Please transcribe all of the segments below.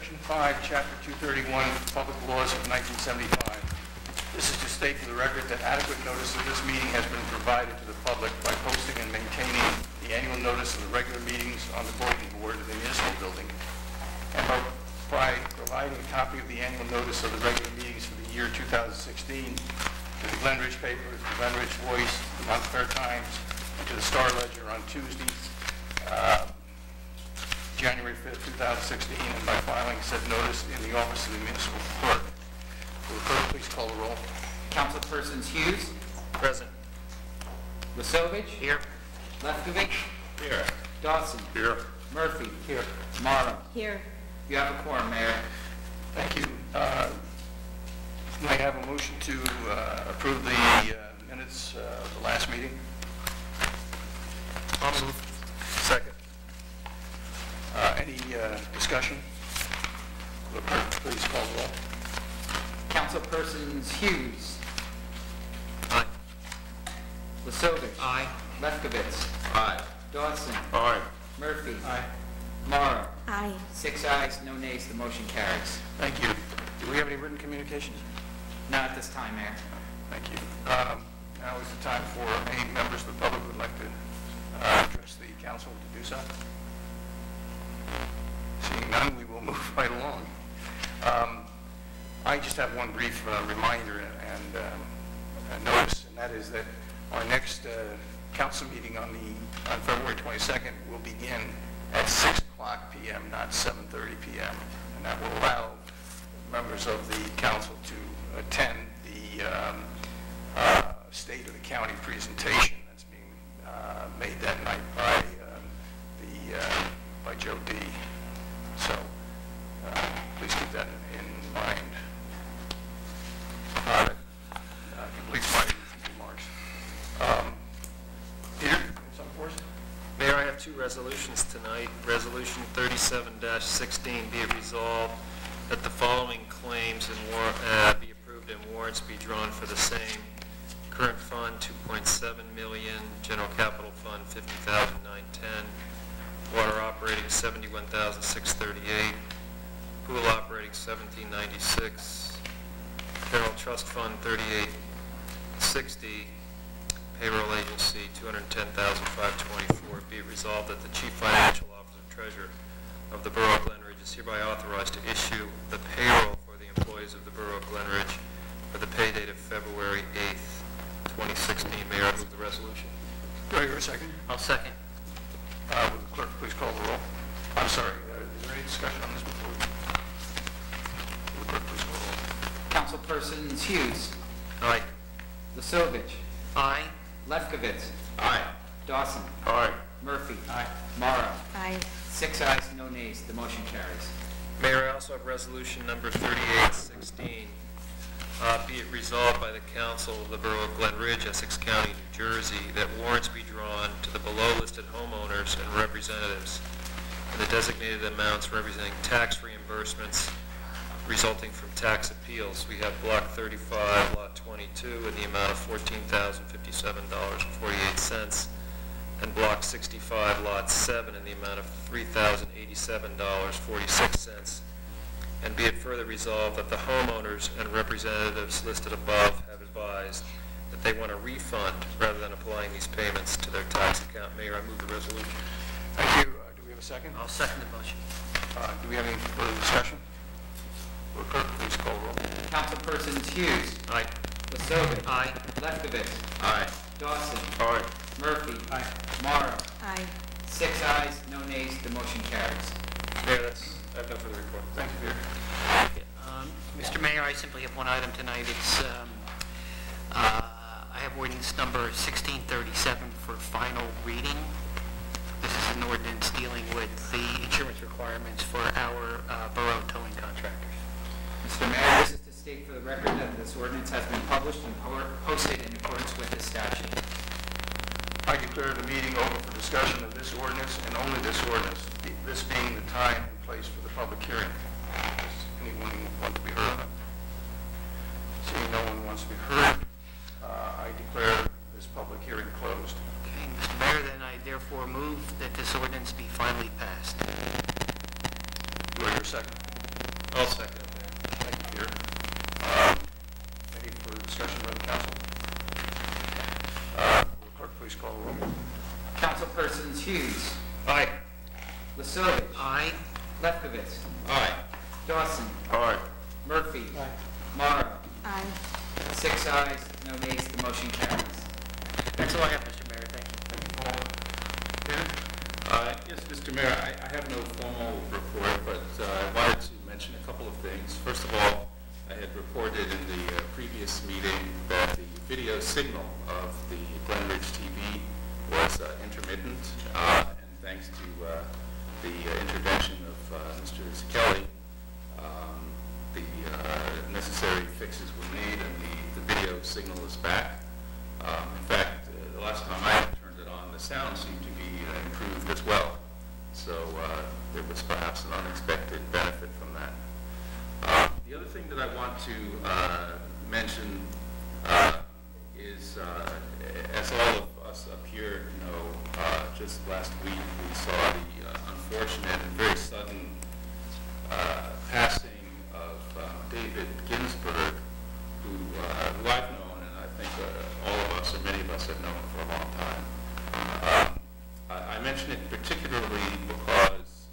Section 5, Chapter 231, Public Laws of 1975. This is to state for the record that adequate notice of this meeting has been provided to the public by posting and maintaining the annual notice of the regular meetings on the bulletin board of the municipal building, and by providing a copy of the annual notice of the regular meetings for the year 2016 to the Glen Ridge paper, the Glen Ridge Voice, the Montclair Times, and to the Star Ledger on Tuesday, January 5th, 2016, and by filing said notice in the office of the municipal clerk. Will the clerk please call the roll? Councilpersons Hughes. Present. Lisovich. Here. Lefkovich. Here. Dawson. Here. Murphy. Here. Morrow. Here. You have a quorum, Mayor. Thank you. May I have a motion to approve the minutes of the last meeting? I'll move. Second. Any discussion? Will the clerk please call the roll? Councilpersons Hughes. Aye. Lisovich. Aye. Lefkovich. Aye. Dawson. Aye. Murphy. Aye. Morrow. Aye. 6 ayes, no nays. The motion carries. Thank you. Do we have any written communications? Not at this time, Mayor. Thank you. Now is the time for any members of the public who would like to address the council to do so. Seeing none, we will move right along. I just have one brief reminder and notice, and that is that our next council meeting on February 22nd will begin at 6 o'clock p.m., not 7:30 p.m., and that will allow members of the council to attend the State of the County presentation that's being made that night by Joe D. So please keep that in mind. Completes my remarks. Peter, some for us? Mayor, I have two resolutions tonight. Resolution 37-16, be it resolved that the following claims and be approved and warrants be drawn for the same. Current fund, $2.7 million. General capital fund, $50,910. Water operating, $71,638. Pool operating, $1796. General trust fund, $3860. Payroll agency, $210,524. Be it resolved that the Chief Financial Officer Treasurer of the Borough of Glen Ridge is hereby authorized to issue the payroll for the employees of the Borough of Glen Ridge for the pay date of February 8th, 2016. Mayor, I move the resolution. Do I hear a second? I'll second. Will the clerk please call the roll? I'm sorry, is there any discussion on this before we... Will the clerk please call the roll? Councilpersons Hughes. Aye. Lisovich. Aye. Lefkovich. Aye. Dawson. Aye. Murphy. Aye. Morrow. Aye. 6 ayes, no nays. The motion carries. Mayor, I also have resolution number 3816. Be it resolved by the Council of the Borough of Glen Ridge, Essex County, New Jersey, that warrants be drawn to the below-listed homeowners and representatives in the designated amounts representing tax reimbursements resulting from tax appeals. We have Block 35, Lot 22, in the amount of $14,057.48, and Block 65, Lot 7, in the amount of $3,087.46. And be it further resolved that the homeowners and representatives listed above have advised that they want a refund rather than applying these payments to their tax account. Mayor, I move the resolution. Thank you. Do we have a second? I'll second the motion. Do we have any further discussion? Will the clerk please call the roll? Councilpersons Hughes. Aye. Lisovich. Aye. Lefkovich. Aye. Dawson. Aye. Murphy. Aye. Morrow. Aye. 6 ayes, no nays. The motion carries. Mayor, I have no further report. Thank you, Peter. Mr. Mayor, I simply have one item tonight. It's I have ordinance number 1637 for final reading. This is an ordinance dealing with the insurance requirements for our borough towing contractors. Mr. Mayor, this is to state for the record that this ordinance has been published and posted in accordance with this statute. I declare the meeting open for discussion of this ordinance and only this ordinance, this being the time and place for the public hearing. Does anyone want to be heard on it? Seeing no one wants to be heard, I declare this public hearing closed. Okay, Mr. Mayor, then I therefore move that this ordinance be finally passed. Do I hear a second? I'll second it, Mayor. Thank you, Peter. Any further discussion by the council? Will the clerk please call the roll? Councilpersons Hughes, Aye. Lisovich, Aye. Lefkowitz, Aye. Dawson, Aye. Murphy, Morrow. Aye. 6 ayes, no nays, the motion carries. That's all I have, Mr. Mayor. Thank you. Yes, Mr. Mayor, I have no formal report, but I wanted to mention a couple of things. First of all, I had reported in the previous meeting that the video signal of the Glen TV was intermittent, and thanks to the intervention of Mr. Kelly, the necessary fixes were made and the video signal is back. In fact, the last time I turned it on, the sound seemed to be improved as well. So there was perhaps an unexpected benefit from that. The other thing that I want to mention is, as all of us up here know, just last week we saw the unfortunate and very sudden passing of David Ginsburg, who I've known, and I think all of us, or many of us, have known for a long time. I mention it particularly because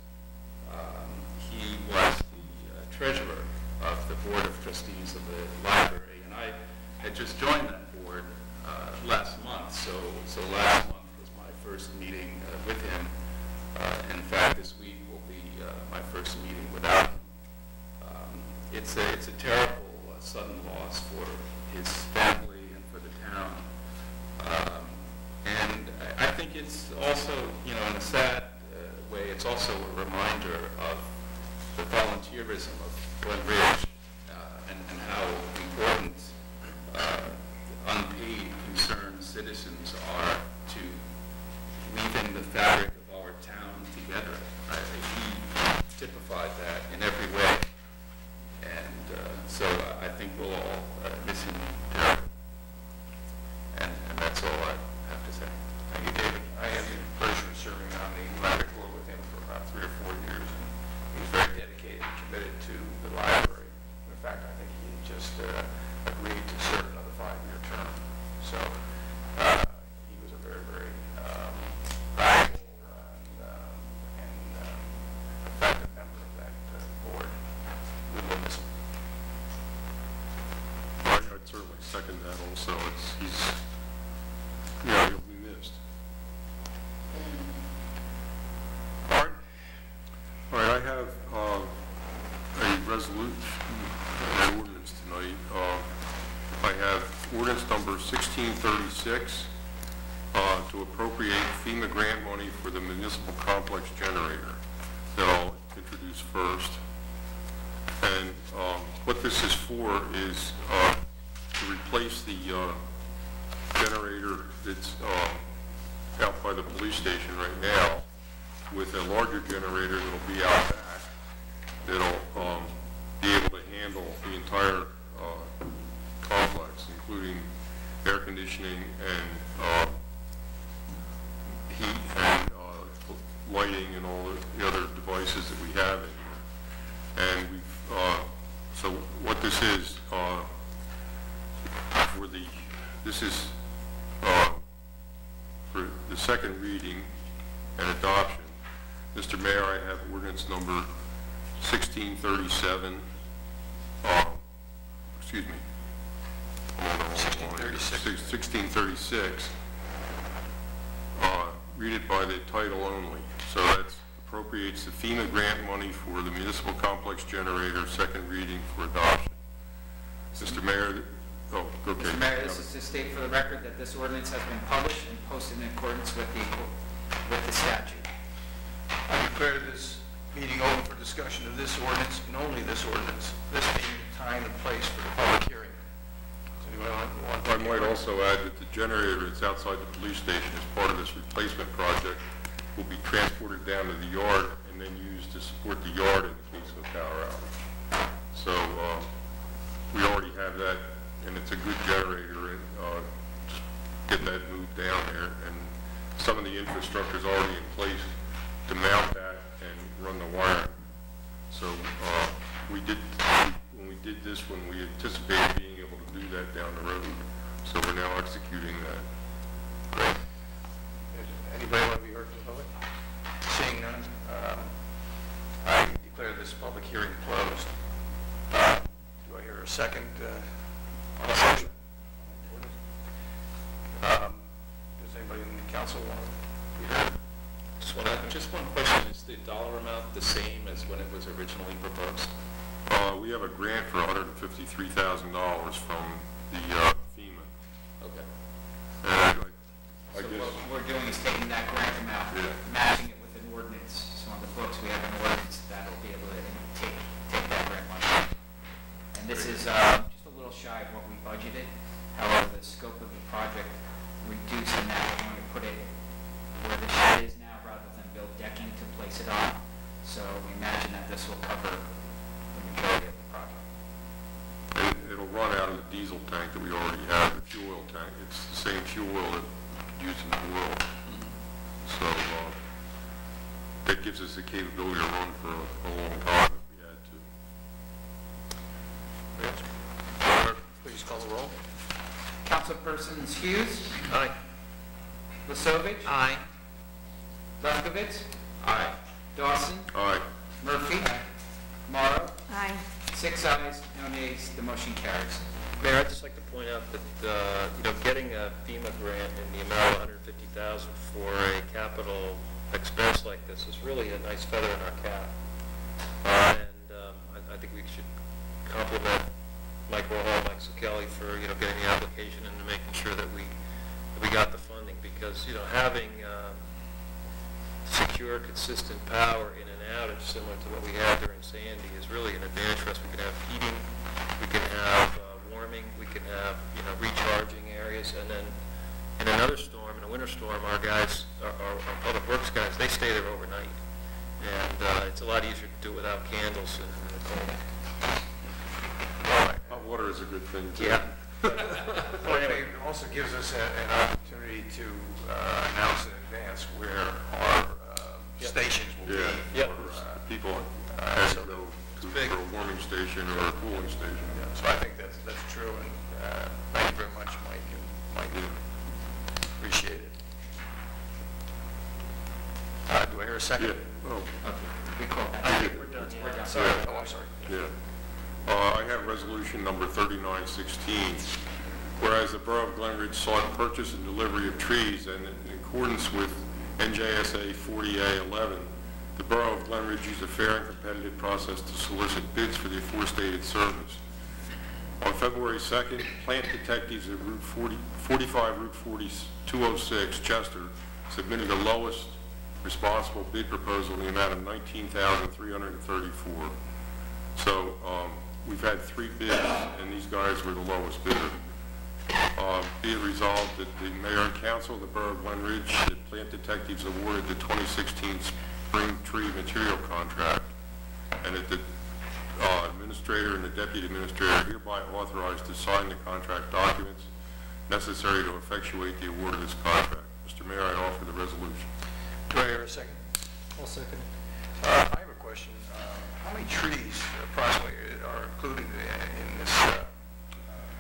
he was the treasurer of the Board of Trustees of the library, and I had just joined that board last month, so last month was my first meeting with him. In fact, this week will be my first meeting without him. It's a terrible sudden loss for his family and for the town. And I think it's also, in a sad way, it's also a reminder of the volunteerism of Glen Ridge and how important unpaid concerned citizens are to weaving the fabric of our town together. He typified that in every way. And so I think we'll all miss him terribly. And that's all I have to say. Thank you, David. I had the pleasure of serving on the library board with him for about 3 or 4 years. He was very dedicated and committed to the library. In fact, I think he just agreed to serve another 5-year term. So he was a very, very valuable and effective member of that board. We will miss him. I'd certainly second that also. He'll be missed. All right, I have a resolution, an ordinance tonight. I have ordinance number 1636 to appropriate FEMA grant money for the municipal complex generator that I'll introduce first. And what this is for is to replace the generator that's out by the police station right now with a larger generator that'll be out back that'll be able to handle the entire complex, including air conditioning and heat and lighting and all the other devices that we have in here. And so what this is, for the second reading and adoption. Mr. Mayor, I have ordinance number 1637, excuse me. 1636. Read it by the title only. So that's appropriates the FEMA grant money for the municipal complex generator, second reading for adoption. Mr. Mayor, okay. Mr. Mayor, this is to state for the record that this ordinance has been published and posted in accordance with the statute. I declare this meeting open for discussion of this ordinance and only this ordinance, this being the time and place for the public hearing. Does anyone want to? I might also add that the generator that's outside the police station as part of this replacement project will be transported down to the yard and then used to support the yard in the case of a power outage. So we already have that, and it's a good generator, and just get that moved down there. And some of the infrastructure is already in place to mount that and run the wiring. So when we did this one, we anticipated being able to do that down the road. So we're now executing that. Great. Anybody want to be heard from the public? Seeing none, I declare this public hearing closed. Do I hear a second on the motion? Does anybody in the council want to be heard? Just one question, is the dollar amount the same as when it was originally proposed? We have a grant for $153,000 from the FEMA. Okay. And I So guess, what we're doing is taking that grant amount, Yeah. matching it with an ordinance. So on the books, we have an ordinance that'll be able to take that grant money. And this is just a little shy of what we budgeted. However, the scope of the project reducing that, we're going to put it where the shed is now rather than build decking to place it on. So we imagine that this will cover the majority of the project. and it'll run out of the diesel tank that we already have, the fuel oil tank. It's the same fuel oil that we use in the world. So that gives us the capability to run for a long time if we had to. Clerk, please call the roll. Councilpersons Hughes, Aye. Lasovich, Aye. Lefkowitz, Aye. Dawson, All right. Murphy, Morrow, Aye. 6 ayes, no nays, the motion carries. Mayor, I'd just like to point out that, getting a FEMA grant in the amount of $150,000 for a capital expense like this is really a nice feather in our cap. I think we should compliment Mike Warhol, Mike Kelly for, getting the application and making sure that we got the funding, because, having secure, consistent power in an outage similar to what we had during Sandy is really an advantage for us. We can have heating, we can have warming, we can have, recharging areas, and then in another storm, in a winter storm, our guys, our public works guys, they stay there overnight. And it's a lot easier to do it without candles and in the cold. Hot water is a good thing too. Yeah. Well, it also gives us an opportunity to announce in advance where our stations will be. Yeah. For, People have so to go it's to big. for a warming station or a cooling station. So I think that's true, and thank you very much, Mike, and Mike, appreciate it. Do I hear a second? Yeah. Oh, We call that. We're done. We're done. Sorry. Oh, I'm sorry. yeah. I have resolution number 3916. Whereas the Borough of Glen Ridge sought purchase and delivery of trees, and in accordance with NJSA 40A11, the Borough of Glen Ridge used a fair and competitive process to solicit bids for the aforestated service. On February 2nd, plant detectives at 45 Route 206, Chester, submitted the lowest responsible bid proposal in the amount of $19,334. So we've had 3 bids, and these guys were the lowest bidder. Be it resolved that the Mayor and Council of the Borough of Glen Ridge, the plant detectives awarded the 2016 spring tree material contract, and that the administrator and the deputy administrator are hereby authorized to sign the contract documents necessary to effectuate the award of this contract. Mr. Mayor, I offer the resolution. Do I hear a second? I'll second it. I have a question. How many trees approximately are included in this?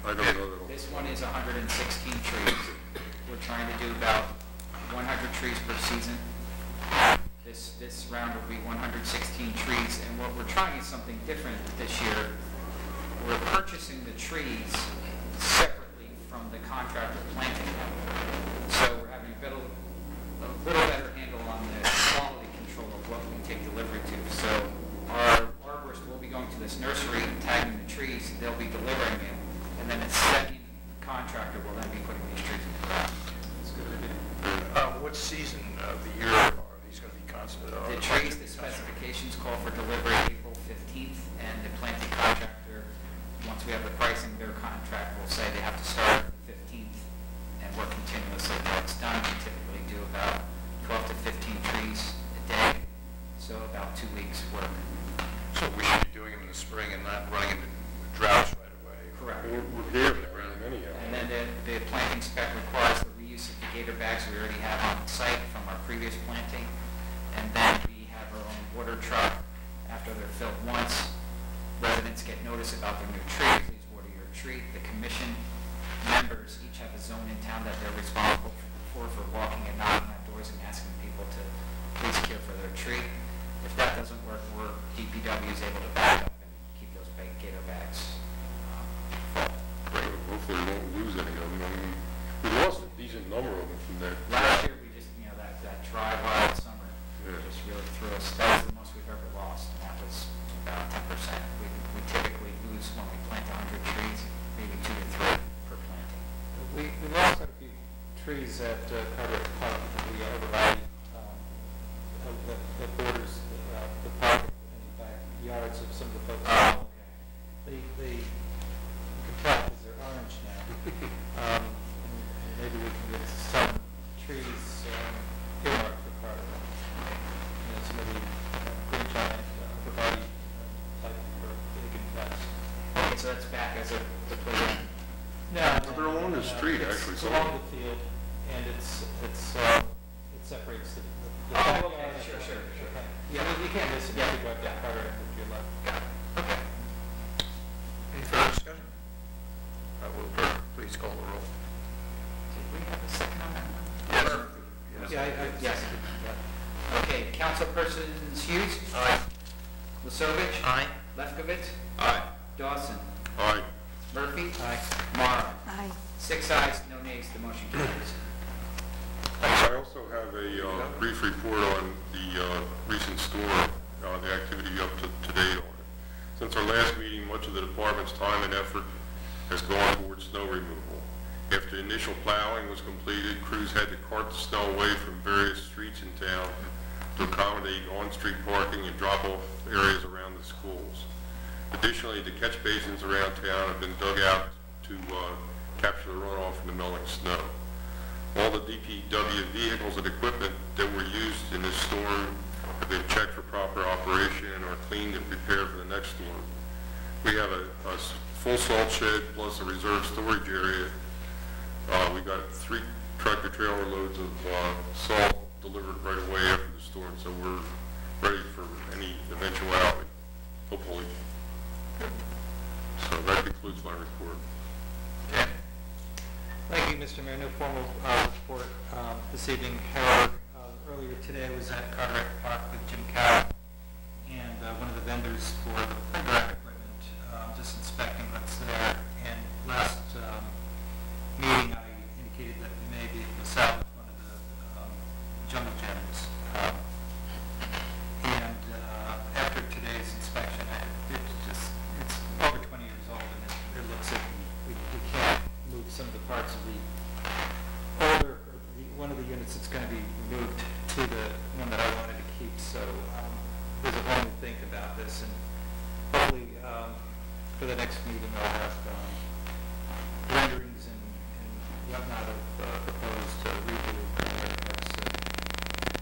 I don't know that. This one is 116 trees. We're trying to do about 100 trees per season. This round will be 116 trees, and what we're trying is something different this year. We're purchasing the trees separately from the contractor planting them. So we're having a little better handle on the quality control of what we take delivery to. So our arborist will be going to this nursery and tagging the trees. They'll be delivering them, and then a second contractor will then be putting these trees in the ground. That's a good idea. What season of the year are these going to be constant? The trees, the specifications call for delivery April 15th, and the planting contractor, once we have the pricing, their contract will say they have to start the 15th and work continuously until it's done. We typically do about 12 to 15 trees a day, so about 2 weeks work. So we should be doing them in the spring and not running into droughts right away. Correct. We're here anyhow. And then the planting spec requires the reuse of the gator bags we already have on site from our previous planting. And then we have our own water truck. After they're filled once, residents get notice about their new tree, please water your tree. The commission members each have a zone in town that they're responsible for walking and knocking on doors and asking people to please care for their tree. If that doesn't work, DPW is able to back up and keep those gator bags full. Great. Hopefully we won't lose any of them. I mean, we lost a decent number of them from that. Last year, we just, that dry, wild summer just really threw us. That was the most we've ever lost, and that was about 10%. We typically lose when we plant 100 trees, maybe 2 to 3 per planting. We lost quite a few trees at Carteret Park, the arborvitae that borders the park, and in fact, yards of some of the folks. Oh, They you can tell because they're orange now. And maybe we can get some trees earmarked for Carteret. Some of the green giant arborvitae type for big and fast. Okay, so that's back as the playground. No, They're along the street, actually, It's some along of the field, and it separates the. Oh, okay, sure. Yeah, you can't miss it. You have to go up that Carter and with your left. Got it. Okay. Any further discussion? Will Clerk please call the roll? Did we have a second on that one? Yes. Yeah, Yes. Okay, councilpersons Hughes? Aye. Lisovich? Aye. Lefkovitz? Aye. Dawson? Aye. Murphy? Aye. Mara? Aye. 6 ayes, no nays, the motion carries. I also have a brief report on the recent storm, the activity up to date on it. Since our last meeting, much of the department's time and effort has gone towards snow removal. After the initial plowing was completed, crews had to cart the snow away from various streets in town to accommodate on-street parking and drop-off areas around the schools. Additionally, the catch basins around town have been dug out to capture the runoff from the melting snow. All the DPW vehicles and equipment that were used in this storm have been checked for proper operation and are cleaned and prepared for the next storm. We have a full salt shed plus a reserve storage area. We got 3 tractor trailer loads of salt delivered right away after the storm, so we're ready for any eventuality, hopefully. So that concludes my report. Thank you, Mr. Mayor. No formal report this evening. However, earlier today I was at Carteret Park with Jim Carroll and one of the vendors for the playground equipment, just inspecting what's there. And last meeting I indicated that we may be able to salvage one of the jungle gyms. And after today's inspection, it's over 20 years old, and it looks like we can't move some of the parts of the older, one of the units that's going to be moved to the one that I wanted to keep. So there's a whole new think about this, and hopefully for the next meeting I'll have renderings and whatnot of proposed redo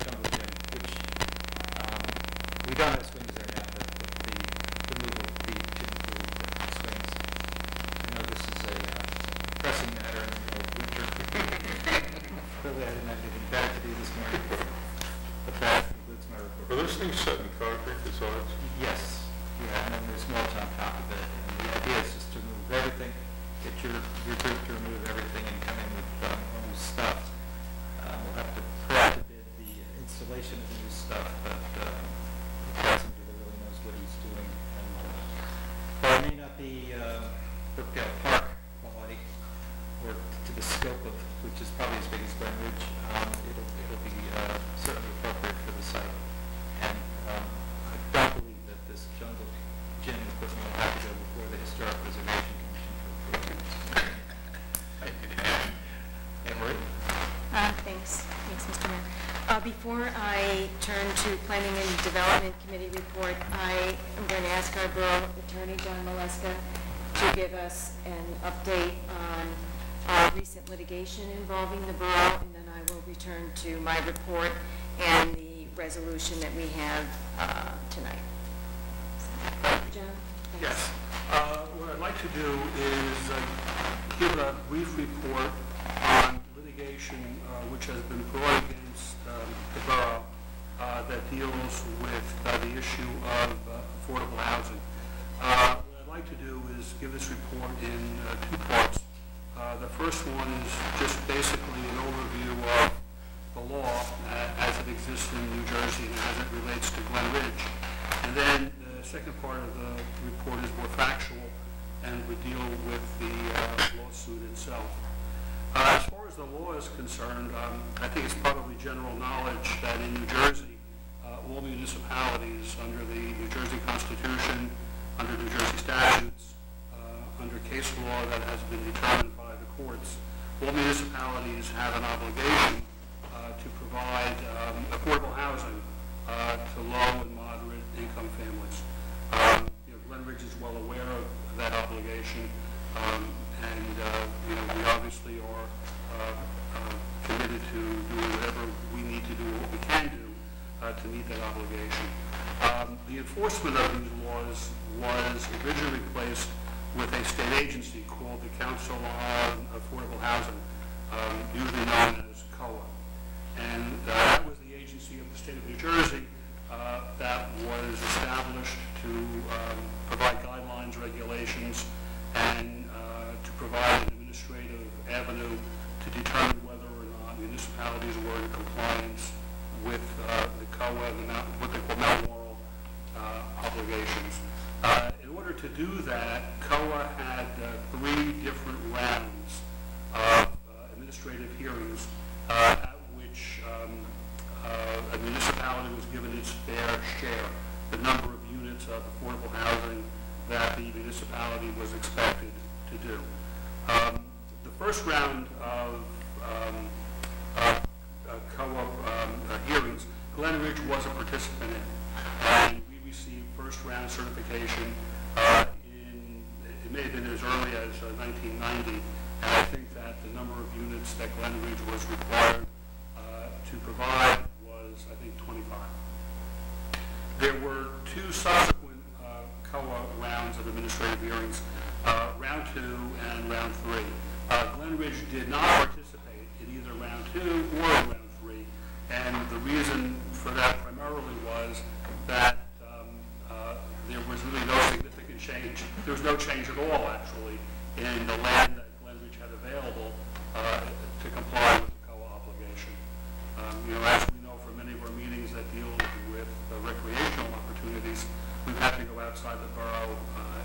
jungle gym, which we don't have swings there now, but the move will be to include swings. I know this is a pressing matter in the winter. Clearly I didn't have anything better to do this morning, but that concludes my report. Are those things set in concrete besides? Yes, yeah, and then there's mulch on top of it, and the idea is just to remove everything, get your group to remove everything and come in with all new stuff. We'll have to bid the installation of the new stuff, but the carpenter really knows what he's doing, and while it may not be Brookdale Park quality, or to the scope of, which is probably as big as Glen Ridge, it'll be certainly appropriate for the site. And I don't believe that this jungle gym equipment will have to go before the Historic Preservation Commission for approval. Anne Marie? Thanks, Mr. Mayor. Before I turn to Planning and Development Committee report, I am going to ask our Borough Attorney, John Maleska, to give us an update on our recent litigation involving the borough, and then I will return to my report and the resolution that we have tonight. John? Thanks. Yes. What I'd like to do is give a brief report on litigation which has been brought against the borough that deals with the issue of affordable housing. What I'd like to do is give this report in two parts. The first one is just basically an overview of the law as it exists in New Jersey and as it relates to Glen Ridge. And then the second part of the report is more factual and would deal with the lawsuit itself. As far as the law is concerned, I think it's probably general knowledge that in New Jersey, all municipalities under the New Jersey Constitution, under New Jersey statutes, under case law that has been determined by the courts, all municipalities have an obligation to provide affordable housing to low and moderate income families. Glen Ridge is well aware of that obligation, and we obviously are committed to doing whatever we need to do, what we can do to meet that obligation. The enforcement of these laws was originally placed with a state agency called the Council on Affordable Housing, usually known as COA. And that was the agency of the state of New Jersey that was established to provide guidelines, regulations, and to provide an administrative avenue to determine whether or not municipalities were in compliance with the COA, what they call Mount Laurel obligations. In order to do that, COA had 3 different rounds of administrative hearings at which a municipality was given its fair share, the number of units of affordable housing that the municipality was expected to do. The first round of COA hearings, Glen Ridge was a participant in, and we received first round certification it may have been as early as 1990, and I think that the number of units that Glen Ridge was required to provide was, I think, 25. There were 2 subsequent COA rounds of administrative hearings, round 2 and round 3. Glen Ridge did not participate in either round 2 or round 3, and the reason for that primarily was that there was really no significant change. There was no change at all, actually, in the land that Glen Ridge had available to comply with the COA obligation. As we know from many of our meetings that deal with recreational opportunities, we've had to go outside the borough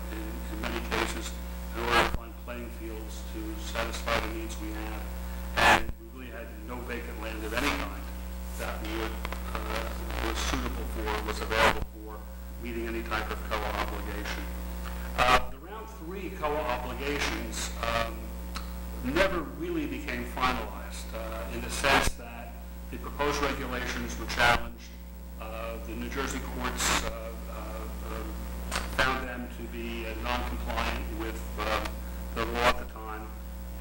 in many cases in order to find playing fields to satisfy the needs we have. And we really had no vacant land of any kind that was suitable for, was available for meeting any type of COA obligation. The round 3 COA obligations never really became finalized in the sense that the proposed regulations were challenged. The New Jersey courts found them to be non-compliant with the law at the time,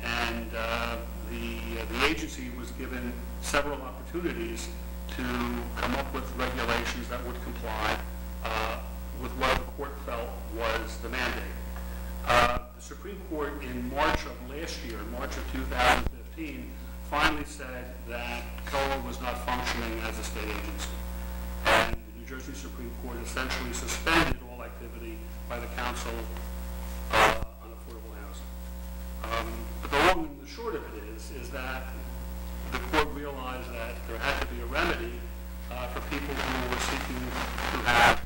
and the agency was given several opportunities to come up with regulations that would comply with what the court felt was the mandate. The Supreme Court in March of last year, March of 2015, finally said that COA was not functioning as a state agency. And the New Jersey Supreme Court essentially suspended all activity by the Council on Affordable Housing. But the long and the short of it is that the court realized that there had to be a remedy for people who were seeking to have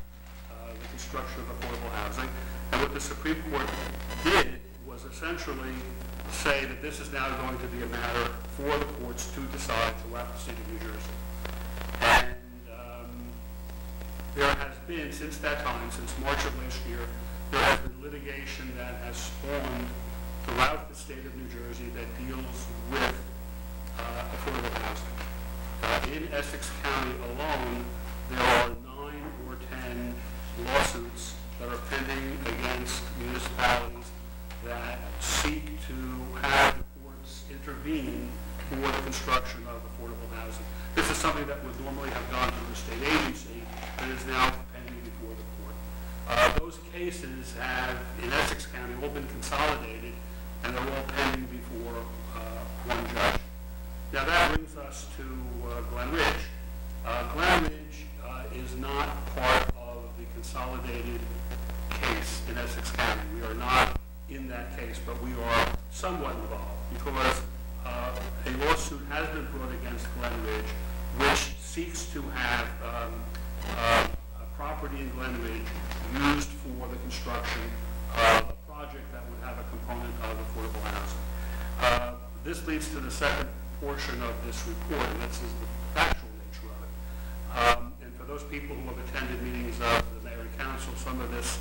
the construction of affordable housing. And what the Supreme Court did was essentially say that this is now going to be a matter for the courts to decide throughout the state of New Jersey. And there has been, since that time, since March of last year, there has been litigation that has spawned throughout the state of New Jersey that deals with affordable housing. In Essex County alone, there are 9 or 10 lawsuits that are pending against municipalities that seek to have the courts intervene for the construction of affordable housing. This is something that would normally have gone to the state agency, but is now pending before the court. Those cases have, in Essex County, all been consolidated, and they're all pending before one judge. Now that brings us to Glen Ridge. Glen Ridge is not part of the consolidated case in Essex County. We are not in that case, but we are somewhat involved because a lawsuit has been brought against Glen Ridge, which seeks to have a property in Glen Ridge used for the construction of a project that would have a component of affordable housing. This leads to the second portion of this report, and this is the factual nature of it. And for those people who have attended meetings of the mayor and council, some of this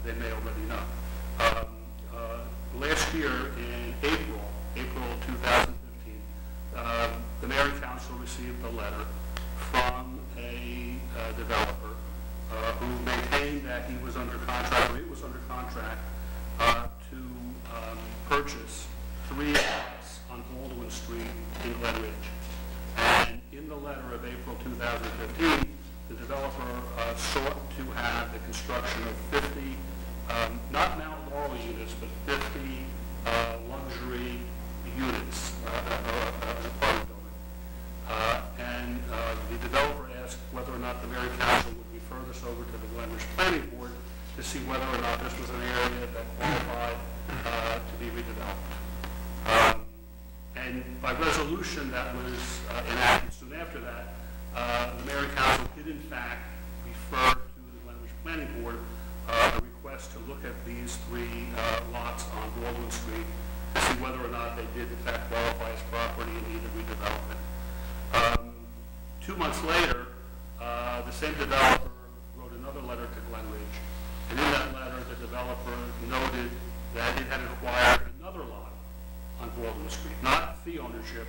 they may already know. Last year in April 2015, the mayor and council received a letter from a developer who maintained that he was under contract, or it was under contract, to purchase 3 lots on Baldwin Street in Glen Ridge. And in the letter of April 2015, the developer sought to have the construction of 50, not Mount Laurel units, but 50 luxury units, an apartment building. And the developer asked whether or not the mayor and council would refer this over to the Glen Ridge Planning Board to see whether or not this was an area that qualified to be redeveloped. And by resolution that was enacted soon after that, the mayor and council did in fact refer to the Glen Ridge Planning Board a request to look at these 3 lots on Baldwin Street to see whether or not they did in fact qualify as property in need of redevelopment. 2 months later, the same developer wrote another letter to Glen Ridge, and in that letter the developer noted that it had acquired another lot on Baldwin Street, not fee ownership,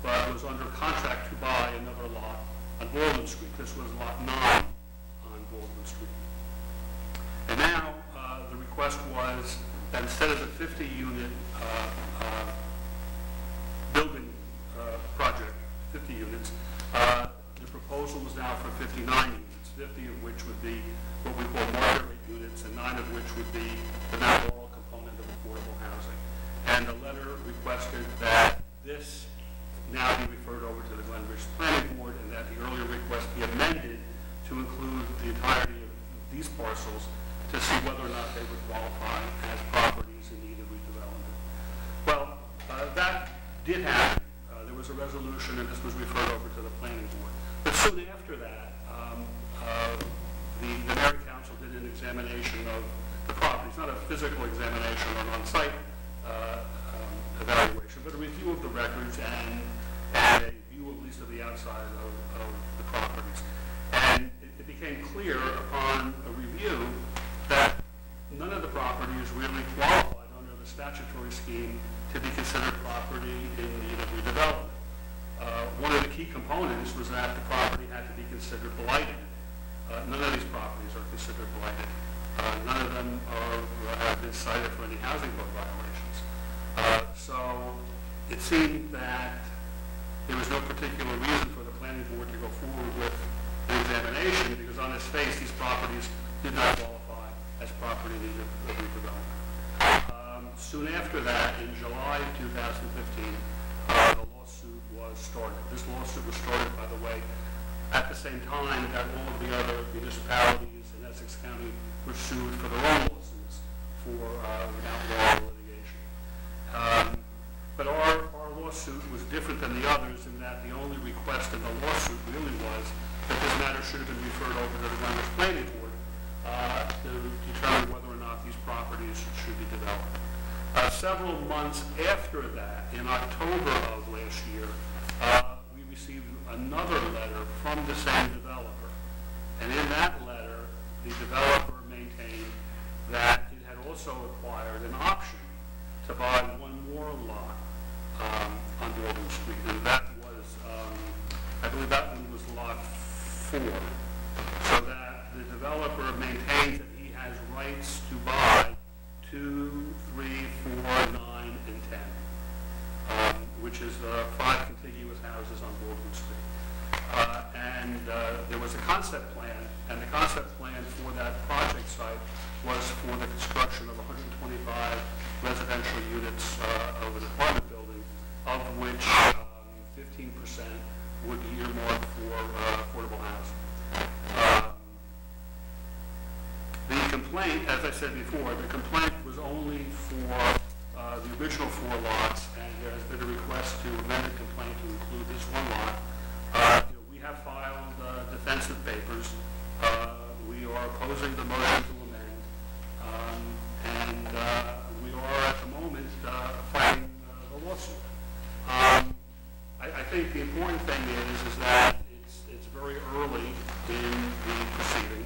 but was under contract to buy another lot on Baldwin Street. This was lot 9 on Baldwin Street. And now the request was that instead of the 50-unit building project, 50 units, the proposal was now for 59 units, 50 of which would be what we call market rate units, and 9 of which would be the Mount Laurel component of affordable housing. And the letter requested that this now be referred over to the Glen Ridge Planning Board, and that the earlier request be amended to include the entirety of these parcels to see whether or not they would qualify as properties in need of redevelopment. Well, that did happen. There was a resolution, and this was referred over to the Planning Board. But soon after that, the mayor and council did an examination of the properties, not a physical examination or an on-site evaluation, but a review of the records and a view at least of the outside of the properties. And it became clear upon a review that none of the properties really qualified under the statutory scheme to be considered property in need of redevelopment. One of the key components was that the property had to be considered blighted. None of these properties are considered blighted. None of them have been cited for any housing code violations. So it seemed that there was no particular reason for the Planning Board to go forward with an examination, because on its face these properties did not qualify as property in need of redevelopment. Soon after that, in July 2015, the lawsuit was started. This lawsuit was started, by the way, at the same time that all of the other municipalities in Essex County were sued for their own lawsuits for Mount Laurel litigation. But our lawsuit was different than the others in that the only request in the lawsuit really was that this matter should have been referred over to the Glen Ridge Planning Board to determine whether or not these properties should be developed. Several months after that, in October of last year, we received another letter from the same developer. And in that letter, the developer maintained that it had also acquired an option to buy one more lot on Baldwin Street. And that was, I believe that one was lot 4. So that the developer maintains that he has rights to buy 2, 3, 4, 9, and 10, which is 5 contiguous houses on Baldwin Street. And there was a concept plan, and the concept plan for that project site was for the construction of 125 residential units of an apartment building, of which 15% would be earmarked for affordable housing. complaint, as I said before, the complaint was only for the original 4 lots, and there has been a request to amend the complaint to include this 1 lot. We have filed defensive papers. We are opposing the motion to amend, and we are at the moment fighting the lawsuit. I think the important thing is that it's very early in the proceeding,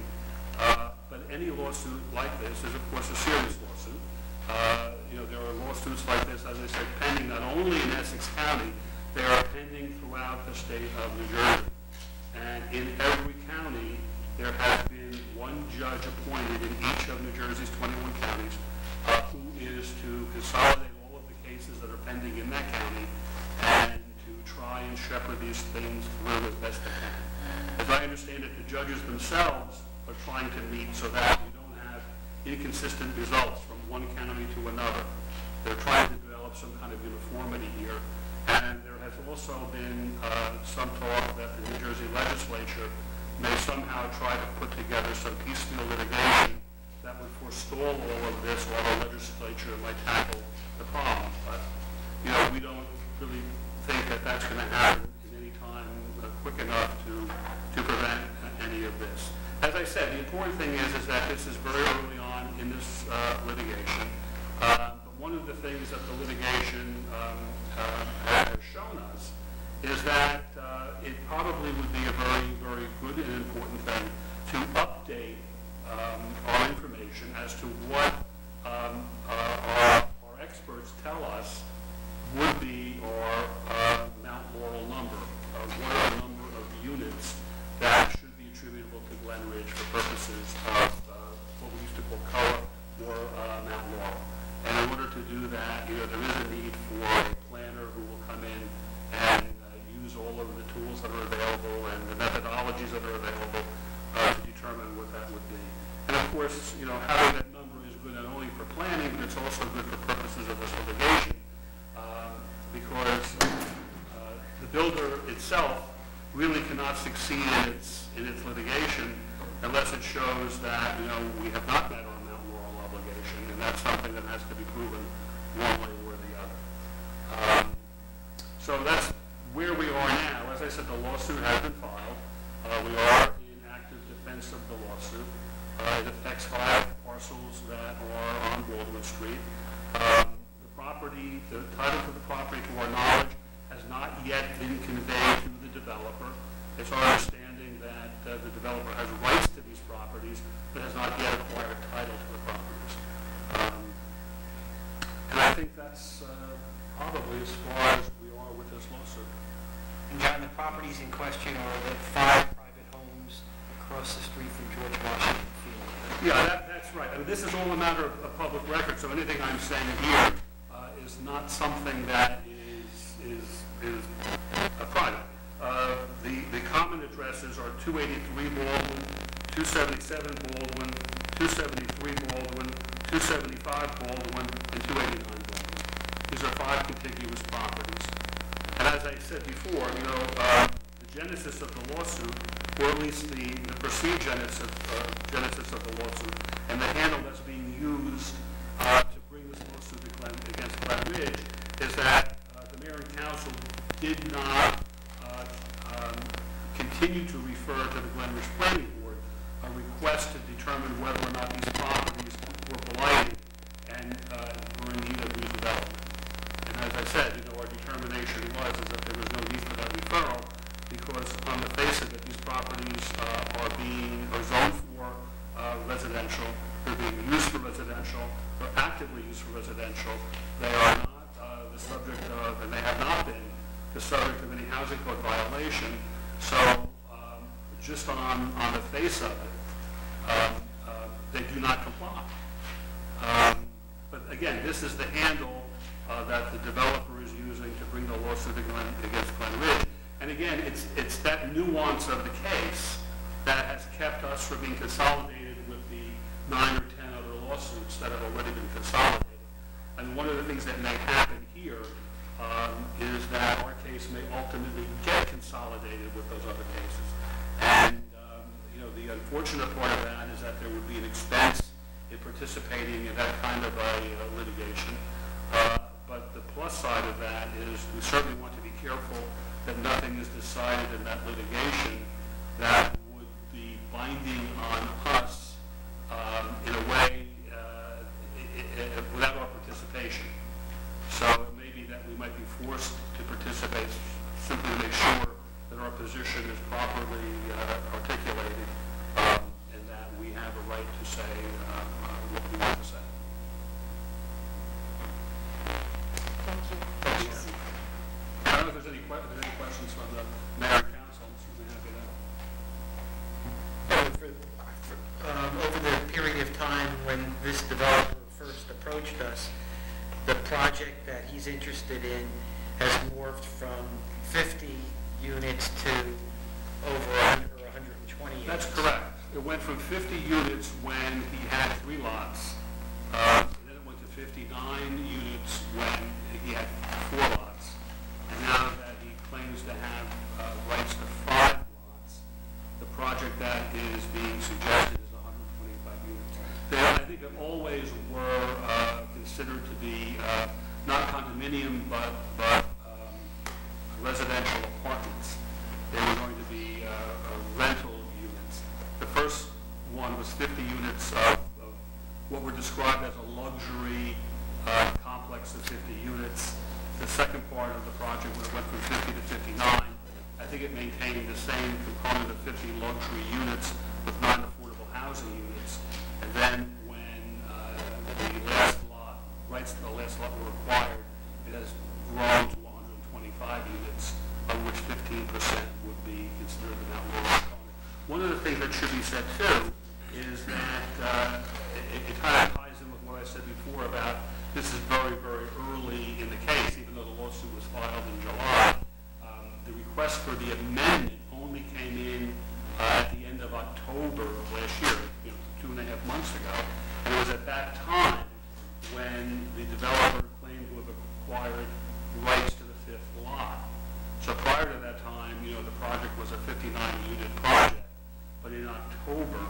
but any lawsuit like this is, of course, a serious lawsuit. There are lawsuits like this, as I said, pending not only in Essex County, they are pending throughout the state of New Jersey. And in every county, there has been one judge appointed in each of New Jersey's 21 counties who is to consolidate all of the cases that are pending in that county and to try and shepherd these things through as best they can. As I understand it, the judges themselves are trying to meet so that we don't have inconsistent results from one county to another. They're trying to develop some kind of uniformity here. And there has also been some talk that the New Jersey legislature may somehow try to put together some piecemeal litigation that would forestall all of this while the legislature might tackle the problem. But, we don't really think that that's going to happen in any time quick enough to prevent any of this. As I said, the important thing is that this is very early on in this litigation. But one of the things that the litigation has shown us is that it probably would be a very, very good and important thing to update our information as to what our experts tell us would be our Mount Laurel number, what are the number of units that should be attributable to Glen Ridge for purposes of what we used to call COA or Mount Laurel. And in order to do that, there is a need for a planner who will come in and use all of the tools that are available and the methodologies that are available to determine what that would be. And of course, having that number is good not only for planning, but it's also good for purposes of this litigation, because the builder itself really cannot succeed in its litigation unless it shows that we have not met our Mount Laurel obligation, and that's something that has to be proven one way or the other. So that's where we are now. As I said, the lawsuit has been filed. We are in active defense of the lawsuit. It affects 5 parcels that are on Baldwin Street. The title to the property, to our knowledge, has not yet been conveyed to the developer. It's our understanding that the developer has rights to these properties, but has not yet acquired title to the properties. And I think that's probably as far as we are with this lawsuit. And John, the properties in question are the 5 private homes across the street from George Washington Field. Yeah, that's right. I mean, this is all a matter of public record, so anything I'm saying here is not something that is private. The common addresses are 283 Baldwin, 277 Baldwin, 273 Baldwin, 275 Baldwin, and 289 Baldwin. These are 5 contiguous properties. And as I said before, the genesis of the lawsuit, or at least the perceived genesis of the lawsuit, and the handle that's being used to bring this lawsuit against Glen Ridge, is that the mayor and council did not continue to refer to the Glen Ridge Planning Board a request to determine whether or not these properties were blighted and were in need of redevelopment. And as I said, our determination was that there was no need for that referral because on the face of it, these properties are zoned for residential, they're being used for residential, they're actively used for residential, they are not the subject of, and they have not been, the subject of any housing code violation. So just on the face of it, they do not comply. But again, this is the handle that the developer is using to bring the lawsuit against Glen Ridge. And again, it's that nuance of the case that has kept us from being consolidated with the 9 or 10 other lawsuits that have already been consolidated. And one of the things that may happen here is that our case may ultimately get consolidated with those other cases. And the unfortunate part of that is that there would be an expense in participating in that kind of a litigation. But the plus side of that is we certainly want to be careful that nothing is decided in that litigation that would be binding on us in a way without our participation. So it may be that we might be forced to participate simply to make sure that our position is properly articulated and that we have a right to say what we want to say. Thank you. I don't know if there's any questions from the mayor and council. I'm certainly happy to. Over the period of time when this developer first approached us, the project that he's interested in has morphed from 50 units to over 100 or 120 units. That's correct. It went from 50 units when he had 3 lots. Then it went to 59 units when he had 4 lots. And now that he claims to have rights to 5 lots, the project that is being suggested is 125 units. I think they always were considered to be not condominium, but residential apartments. They were going to be rental units. The first one was 50 units of what were described as a luxury complex of 50 units. The second part of the project, when it went from 50 to 59, I think it maintained the same component of 50 luxury units with non-affordable housing units. And then when the last lot, rights to the last lot were acquired, it has grown to 125 units, of which 15% would be considered an outlaw component. One of the things that should be said too is that it kind of ties in with what I said before about this is very, very early in the case, even though the lawsuit was filed in July. The request for the amendment only came in at the end of October of last year, 2.5 months ago. And it was at that time when the developer claimed to have acquired rights to the 5th lot. So prior to that time, the project was a 59-unit project. But in October,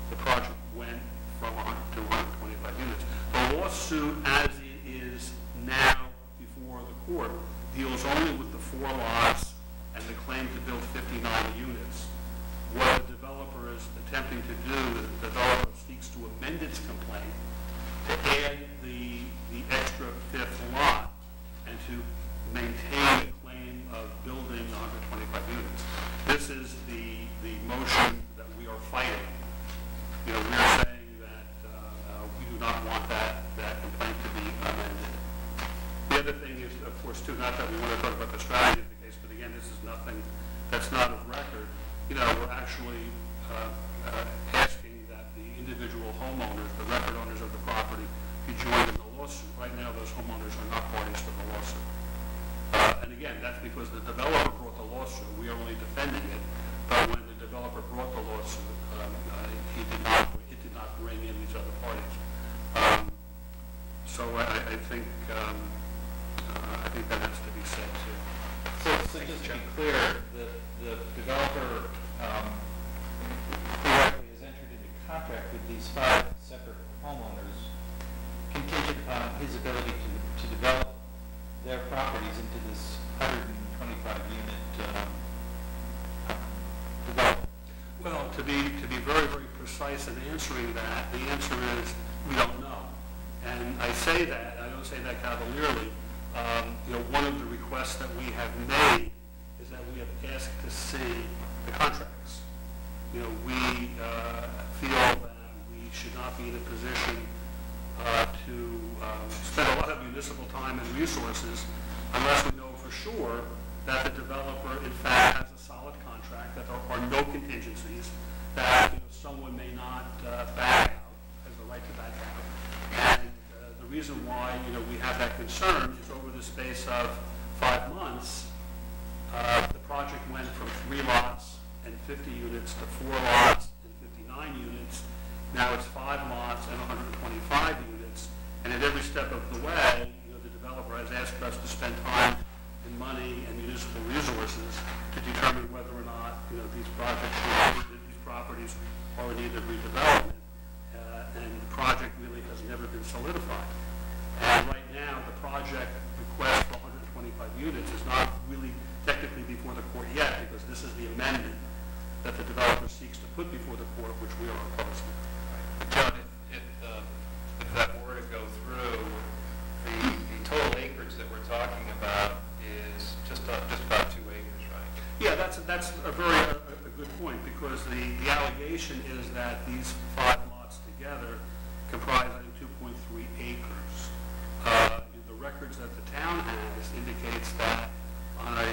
the project went from 100 to 125 units. The lawsuit, as it is now before the court, deals only with the 4 lots and the claim to build 59 units. What the developer is attempting to do is the developer seeks to amend its complaint to add the extra 5th lot and to maintain a claim of building 125 units. This is the motion that we are fighting. We are saying that we do not want that complaint to be amended. The other thing is, of course, too, not that we want to talk about the strategy of the case, but again, this is nothing that's not of record. We're actually asking that the individual homeowners, the record owners of the property, be joined in the lawsuit. Right now, those homeowners are not parties to the lawsuit. And again, that's because the developer brought the lawsuit. We are only defending it. But when the developer brought the lawsuit, it did not bring in these other parties. So I think that has to be said too. So just to be clear, the developer theoretically has entered into contract with these 5 separate homeowners contingent upon his ability to develop their properties into this 125-unit development. Well, to be very, very precise in answering that, the answer is we don't know. And I say that, I don't say that cavalierly. One of the requests that we have made is that we have asked to see the contracts. We feel that we should not be in a position to spend a lot of municipal time and resources unless we know for sure that the developer, in fact, has a solid contract, that there are no contingencies, that someone may not back out, has the right to back out. And the reason why we have that concern is over the space of 5 months, the project went from 3 lots and 50 units to 4 lots and 59 units. Now it's 5 lots and 125 units. And at every step of the way, the developer has asked us to spend time and money and municipal resources to determine whether or not these properties are in need of redevelopment. and the project really has never been solidified. And right now, the project request for 125 units is not really technically before the court yet, because this is the amendment that the developer seeks to put before the court, which we are opposing. John, if that were to go through, the total acreage that we're talking about is just about 2 acres, right? Yeah, that's a very a good point, because the allegation is that these 5 lots together comprise, I think, 2.3 acres. The records that the town has indicates that on a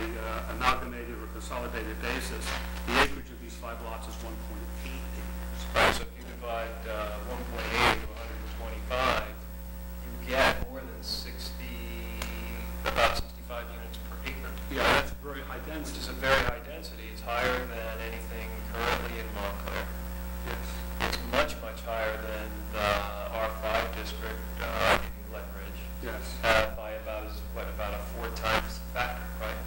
amalgamated or consolidated basis, the acreage of these 5 lots is 1.8 acres. Right, so if you divide 1.8 to 125, you get more than about 65 units per acre. Yeah, that's very high density. Which is a very high density. It's higher than anything currently in Montclair. Yes. It's much, much higher than the R5 district in Glen Ridge. Yes. By about a 4 times factor, right?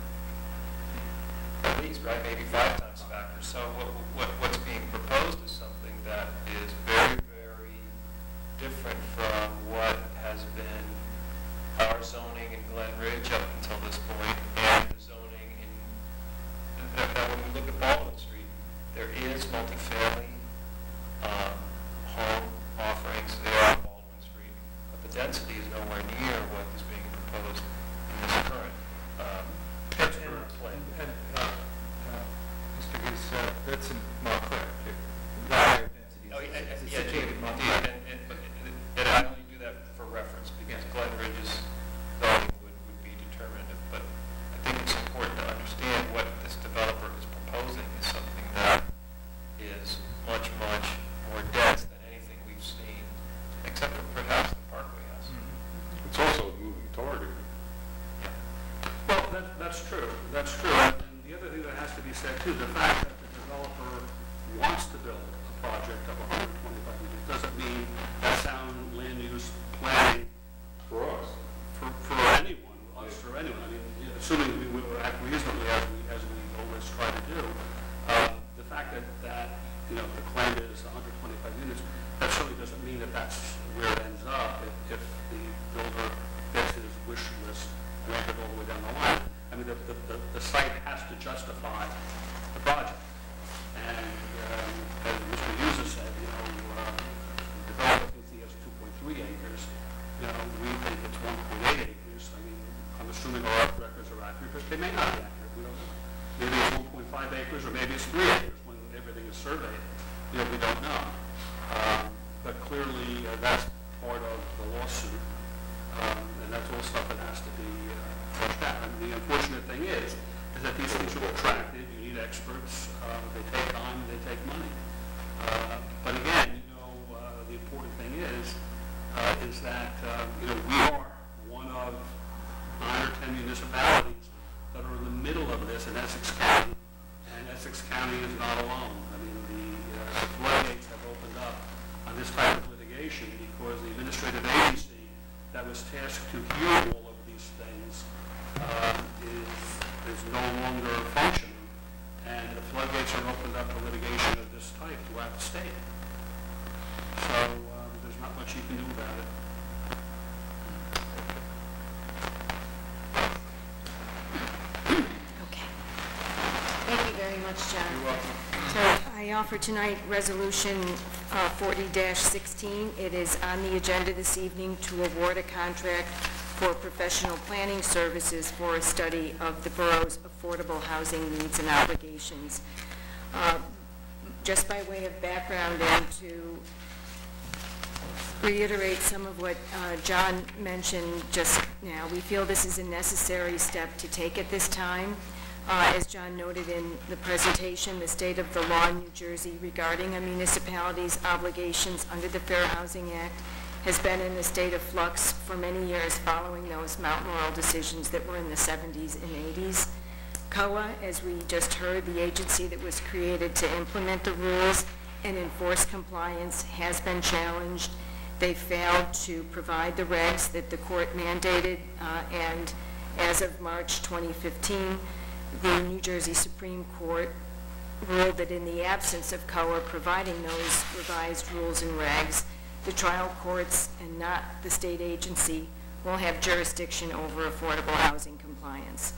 At least, right? Maybe 5 times factor. So what's being proposed is something that is very, very different from what has been our zoning in Glen Ridge up until this point, and the zoning in, now when we look at Baldwin Street, there is multifamily home offerings there on Baldwin Street, but the density is nowhere near what is being proposed in this current plan. Mr. Goose, that's in Montclair, too. The higher density Oh, is yeah, situated in indeed, Montclair. and I only do that for reference because Glen Ridge's zoning would be determinative, but I think it's important to understand what this developer is proposing is something that is much, much more dense than anything we've seen, except for perhaps the Parkway House. It's also a moving target. Well, that's true. That's true. And the other thing that has to be said, too, the fact that the developer wants to build a project of 125 units doesn't mean that sound land use planning For us. for anyone, us or anyone. I mean, assuming we would act reasonably as we always try to do, the fact that the claim is 125 units, that certainly doesn't mean that that's where it ends up if the builder gets his wish list granted all the way down the line. I mean, the site has to justify the project. And as Mr. Hughes has said, the developer thinks he has 2.3 acres. We think it's 1.8 acres. I mean, I'm assuming our records are accurate, but they may not be accurate. We don't know. Maybe it's 1.5 acres, or maybe it's 3 acres when everything is surveyed. We don't know. But clearly, that's part of the lawsuit, and that's all stuff that has to be flushed out. I mean, the unfortunate thing is that these things are protracted. You need experts. They take time. They take money. But again, the important thing is that we are one of 9 or 10 municipalities that are in the middle of this in Essex County, and Essex County is not alone. I mean, the floodgates have opened up on this type of litigation because the administrative agency that was tasked to hear all of these things is no longer functioning, and the floodgates are opened up for litigation of this type throughout the state. So there's not much you can do about it. Okay. Thank you very much, John. You're welcome. So I offer tonight Resolution 40-16. It is on the agenda this evening to award a contract for professional planning services for a study of the borough's affordable housing needs and obligations. Just by way of background and to reiterate some of what John mentioned just now, we feel this is a necessary step to take at this time. As John noted in the presentation, the state of the law in New Jersey regarding a municipality's obligations under the Fair Housing Act has been in a state of flux for many years following those Mount Laurel decisions that were in the 70s and 80s. COA, as we just heard, the agency that was created to implement the rules and enforce compliance, has been challenged. They failed to provide the regs that the court mandated, and as of March 2015, the New Jersey Supreme Court ruled that in the absence of COA providing those revised rules and regs, the trial courts and not the state agency will have jurisdiction over affordable housing compliance.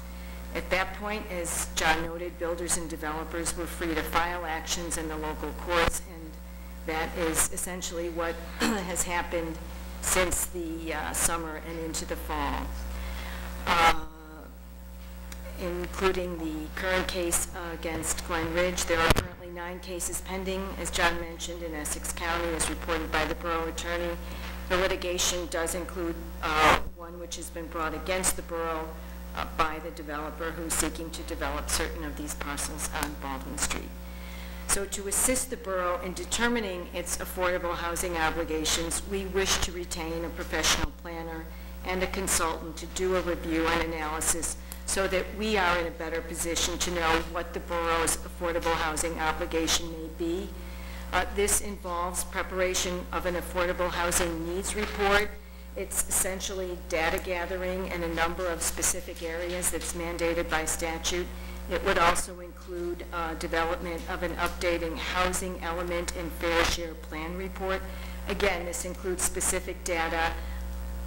At that point, as John noted, builders and developers were free to file actions in the local courts, and that is essentially what has happened since the summer and into the fall. Including the current case against Glen Ridge. There are currently 9 cases pending, as John mentioned, in Essex County, as reported by the borough attorney. The litigation does include one which has been brought against the borough by the developer who's seeking to develop certain of these parcels on Baldwin Street. So to assist the borough in determining its affordable housing obligations, we wish to retain a professional planner and a consultant to do a review and analysis so that we are in a better position to know what the borough's affordable housing obligation may be. This involves preparation of an affordable housing needs report. It's essentially data gathering in a number of specific areas that's mandated by statute. It would also include development of an updating housing element and fair share plan report. Again, this includes specific data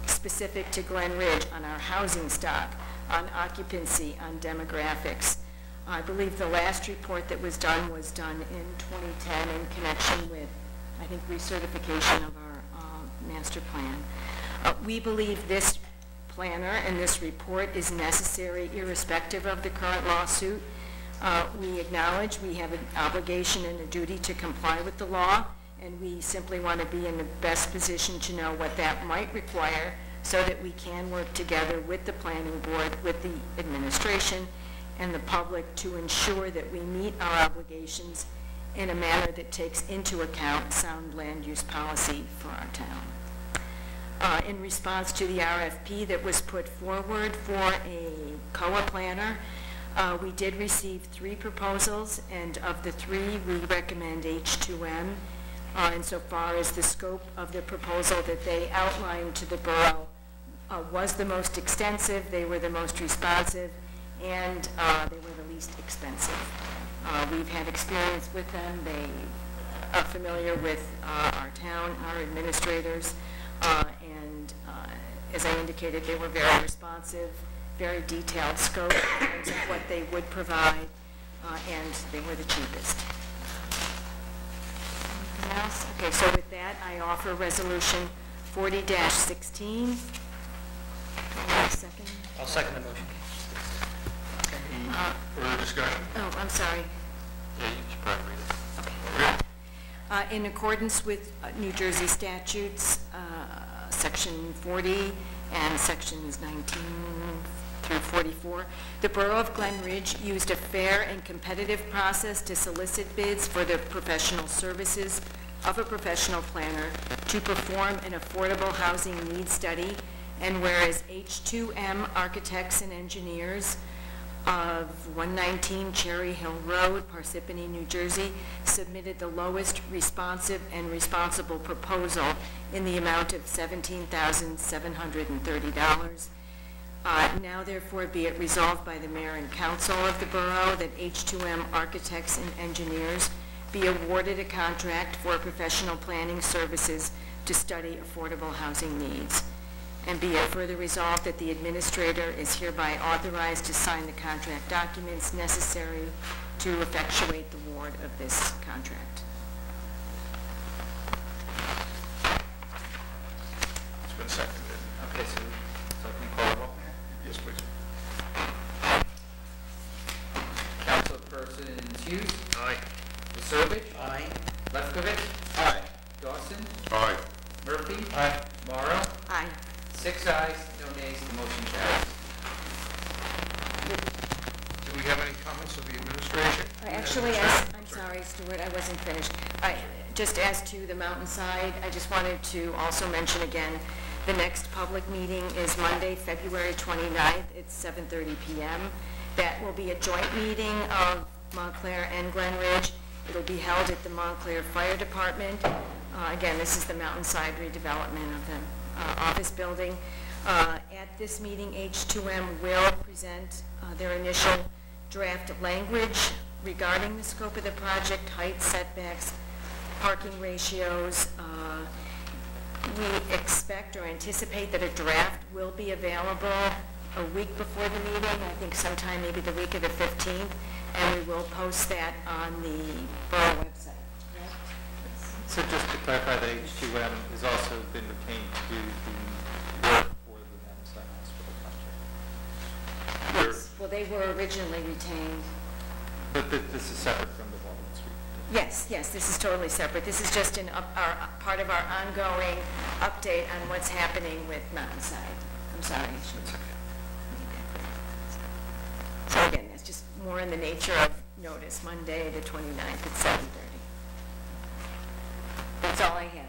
specific to Glen Ridge on our housing stock, on occupancy, on demographics. I believe the last report that was done in 2010 in connection with, I think, recertification of our master plan. We believe this planner and this report is necessary irrespective of the current lawsuit. We acknowledge we have an obligation and a duty to comply with the law, and we simply want to be in the best position to know what that might require so that we can work together with the planning board, with the administration, and the public to ensure that we meet our obligations in a manner that takes into account sound land use policy for our town. In response to the RFP that was put forward for a COA planner, we did receive 3 proposals, and of the 3, we recommend H2M. Insofar as the scope of the proposal that they outlined to the borough was the most extensive, they were the most responsive, and they were the least expensive. We've had experience with them. They are familiar with our town, our administrators, and as I indicated, they were very responsive, very detailed scope in terms of what they would provide, and they were the cheapest. Anything else? Okay, so with that, I offer Resolution 40-16. Second. I'll second the motion. Further discussion? Oh, I'm sorry. Yeah, you should probably read it. Okay. In accordance with New Jersey statutes, Section 40 and Sections 19 through 44, the Borough of Glen Ridge used a fair and competitive process to solicit bids for the professional services of a professional planner to perform an affordable housing needs study, and whereas H2M Architects and Engineers of 119 Cherry Hill Road, Parsippany, New Jersey, submitted the lowest responsive and responsible proposal in the amount of $17,730. Now therefore be it resolved by the Mayor and Council of the Borough that H2M Architects and Engineers be awarded a contract for professional planning services to study affordable housing needs. And be it further resolved that the administrator is hereby authorized to sign the contract documents necessary to effectuate the award of this contract. It's been seconded. Okay, so can we call a roll? Yes, please. Councilpersons Hughes, Aye. Pasovich, Aye. Lefkovich, Aye. Dawson, Aye. Murphy, Aye. Morrow, Aye. 6 ayes, no nays, the motion carries. Do we have any comments of the administration? Actually, I'm sorry, Stuart, I wasn't finished. Just as to the mountainside, I just wanted to also mention again, the next public meeting is Monday, February 29th. It's 7:30 p.m. That will be a joint meeting of Montclair and Glen Ridge. It'll be held at the Montclair Fire Department. Again, this is the mountainside redevelopment of the office building. At this meeting, H2M will present their initial draft language regarding the scope of the project, height, setbacks, parking ratios, we expect or anticipate that a draft will be available a week before the meeting, I think sometime maybe the week of the 15th, and we will post that on the borough website. So just to clarify, the HQM has also been retained to do the work for the Mountainside Hospital project. Yes, well, they were originally retained. But this is separate from the Baldwin Street. Yes, yes, this is totally separate. This is just part of our ongoing update on what's happening with Mountainside. I'm sorry. So again, that's just more in the nature of notice, Monday, the 29th at 7:30. That's all I had.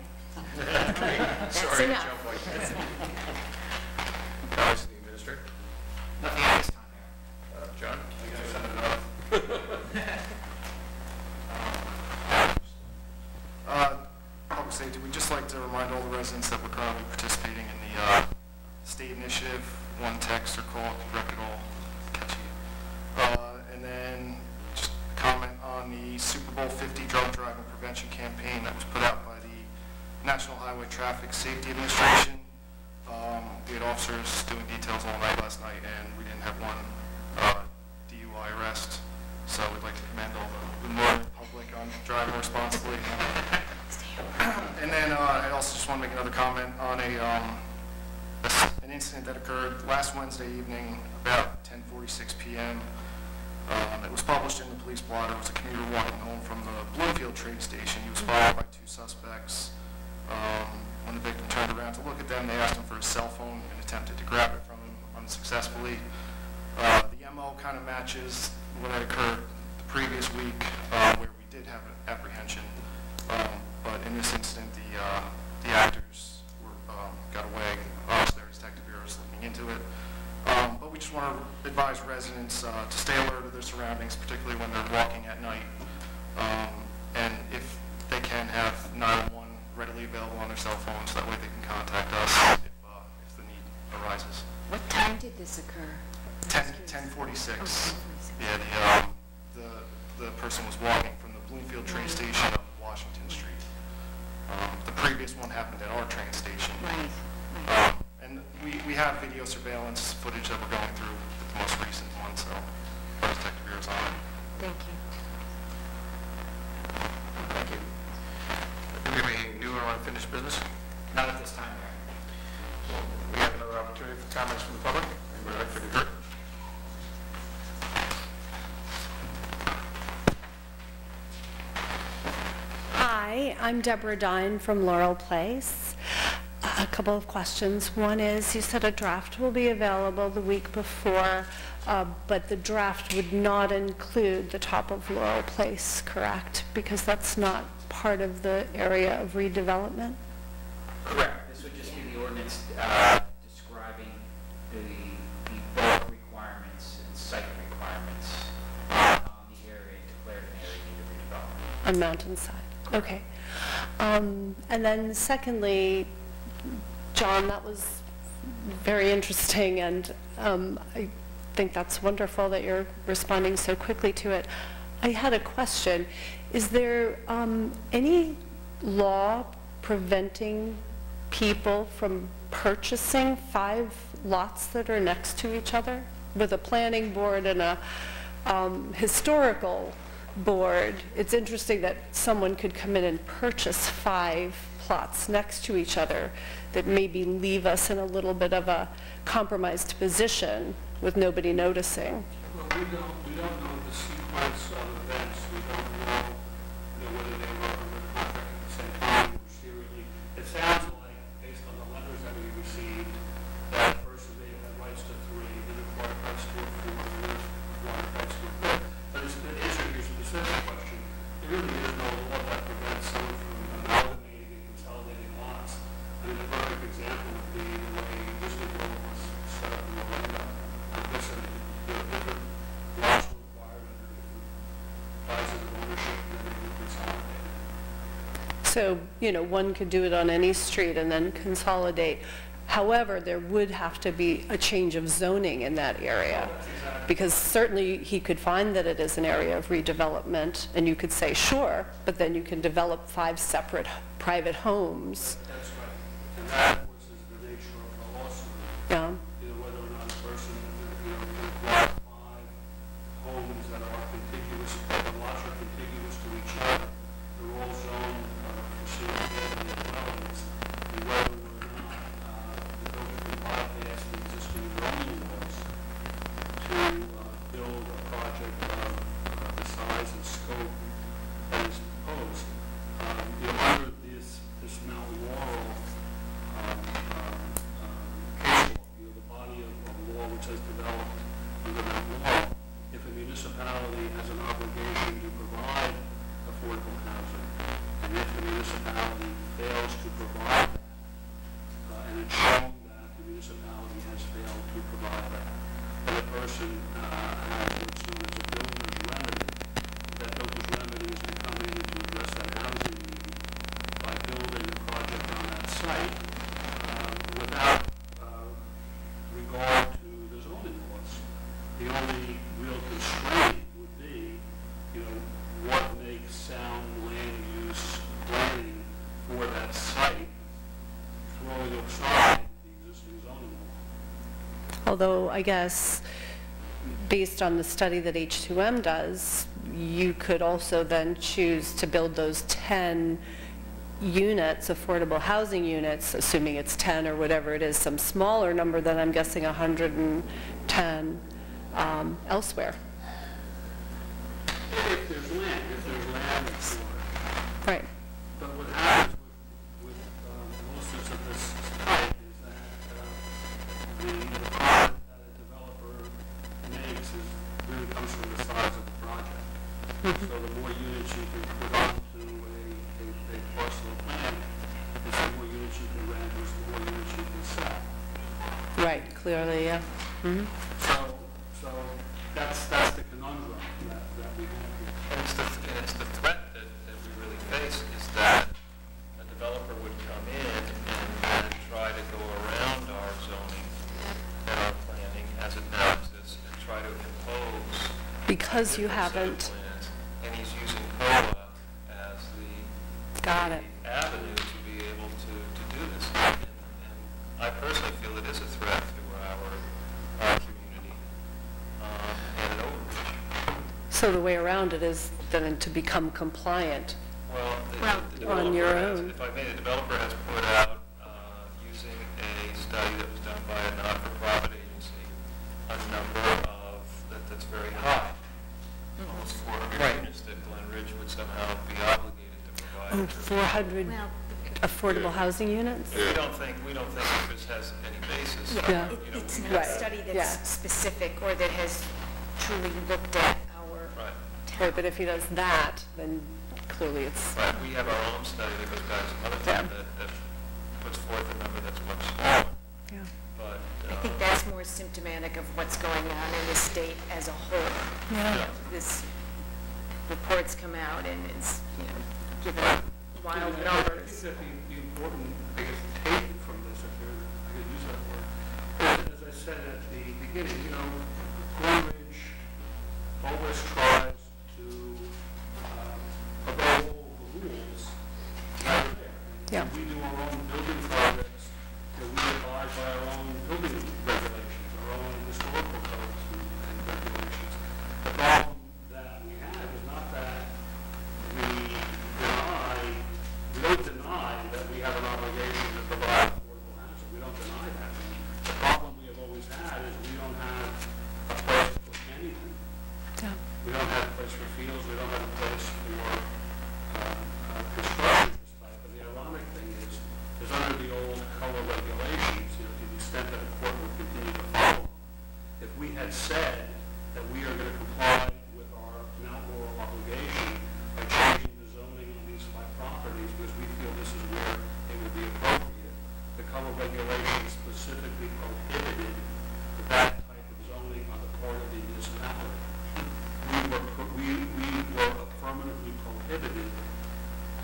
That's Sorry to enough. jump like that. Comments to the administrator? Nothing at this time, Mayor. John? Public safety, we'd just like to remind all the residents that we're currently participating in the state initiative, one text or call, direct it all, catchy. And then just comment on the Super Bowl 50 drunk driving prevention campaign that was put out by the National Highway Traffic Safety Administration. We had officers doing details all night last night, and we didn't have one DUI arrest. So we'd like to commend all the Northern public on driving responsibly. And then I also just want to make another comment on an incident that occurred last Wednesday evening about 10:46 p.m. It was published in the police blotter. It was a commuter walking home from the Bloomfield train station. He was followed by two suspects. When the victim turned around to look at them, they asked him for his cell phone and attempted to grab it from him unsuccessfully. The MO kind of matches what had occurred the previous week, where we did have an apprehension. But in this incident, the actors got away. Obviously, our detective bureau is looking into it. But we just want to advise residents to stay alert to their surroundings, particularly when they're walking at night. And if they can have 911 readily available on their cell phones, that way they can contact us if the need arises. What time did this occur? 10:46. Oh, Yeah, the person was walking from the Bloomfield train station up Washington Street. The previous one happened at our train station. Right. And we have video surveillance footage that we're going through with the most recent one, so our detective bureau's on it. Thank you. Thank you. Do we have anything new or unfinished business? Not at this time, Mayor. We have another opportunity for comments from the public. Anybody like to be heard? Hi, I'm Deborah Dine from Laurel Place. A couple of questions. One is, you said a draft will be available the week before, but the draft would not include the top of Laurel Place, correct? Because that's not part of the area of redevelopment? Correct. This would just be the ordinance describing the bulk requirements and site requirements on the area declared an area needed redevelopment. On Mountainside, okay. And then secondly, John, that was very interesting, and I think that's wonderful that you're responding so quickly to it. I had a question. Is there any law preventing people from purchasing 5 lots that are next to each other? With a planning board and a historical board, it's interesting that someone could come in and purchase 5 plots next to each other that maybe leave us in a little bit of a compromised position with nobody noticing. Well, we don't know the sequence of events. We don't know, whether they were under contract at the same time or serially. It sounds like, based on the letters that we received, that first they had rights to 3, then acquired rights to 4, and then acquired rights to 5. But it's to answer your specific question, there really is no law that prevents someone from amalgamating and consolidating lots. I mean, the perfect example would be the way Disney World was set up in Orlando. Listen, there are different laws required under different classes of ownership, and then they consolidate. So, one could do it on any street and then consolidate. However, there would have to be a change of zoning in that area, because certainly he could find that it is an area of redevelopment, and you could say, sure, but then you can develop 5 separate private homes. That's right. And that, of course, is the nature of the lawsuit. Yeah. Whether or not a person, can acquire 5 homes that are contiguous, the lots are contiguous to each other. They're all zoned for single-family dwellings, and whether or not the builder can bypass the existing zoning laws to build a project of the size and scope that is proposed. Under this Mount Laurel case law, the body of law which has developed under Mount Laurel, if a municipality has an obligation to provide affordable housing, and if the municipality fails to provide that, and it's shown that the municipality has failed to provide that, then a person has what's known as a builder's remedy. That builder's remedy is to come in and to address that housing need by building a project on that site without regard to the zoning laws. The only real constraint would be, what makes sound land use planning for that site, throwing aside the existing zoning law. Although, I guess, based on the study that H2M does, you could also then choose to build those 10 units, affordable housing units, assuming it's 10 or whatever it is, some smaller number than I'm guessing 110 elsewhere. If there's land that's for it. Right. But what happens with lawsuits of this type is that the product that a developer makes really comes from the size of the project. So the more units you can put onto a parcel of land, is the more units you can rent, is the more units you can sell. Right, clearly, yeah. Mm-hmm. So that's the conundrum that we have here. And it's the threat that we really face is that a developer would come in and try to go around our zoning and our planning as it now exists and try to impose. Because you different set of haven't. plans. And he's using COA as Got it. the avenue to be able to do this. And I personally feel it is a threat to our community and an overreach. So the way around it is then to become compliant. Well, the on your developer has, own. if I may, the developer has put out, using a study that was done by a not-for-profit agency, a number of, that's very high. Almost 400 units that Glen Ridge would somehow be obligated to provide. Oh, 400 Well, affordable housing units? We don't think this has any basis. Yeah. it's not Right, a study yeah. that's specific or that has truly looked at our Right. Right, but if he does that, then clearly it's, Right, we have our own study that goes back some other time Yeah. that puts forth a number that's much smaller. yeah. But, I think that's more symptomatic of what's going on in the state as a whole. Yeah. This reports come out and it's, given wild I think numbers. that the important, I guess, take from this, if I could use that word, as I said at the beginning, Glen Ridge always tries to obey all the rules that are there. Yeah. We do our own building projects, we abide by our own building regulations, our own historical codes and regulations. The problem that we have is not that we don't deny that we have an obligation to provide affordable housing. We don't deny that. The problem we have always had is we don't have a place to put anything. Yeah. We don't have a place for fields, we don't have a place for construction of this type. And the ironic thing is under the old color regulations, to the extent that a court would continue to follow, if we had said that we are going to comply with our Mount Laurel obligation by changing the zoning on these 5 properties because we feel this is where it would be appropriate, the color regulations specifically prohibited that type of zoning on the part of the municipality. We were affirmatively prohibited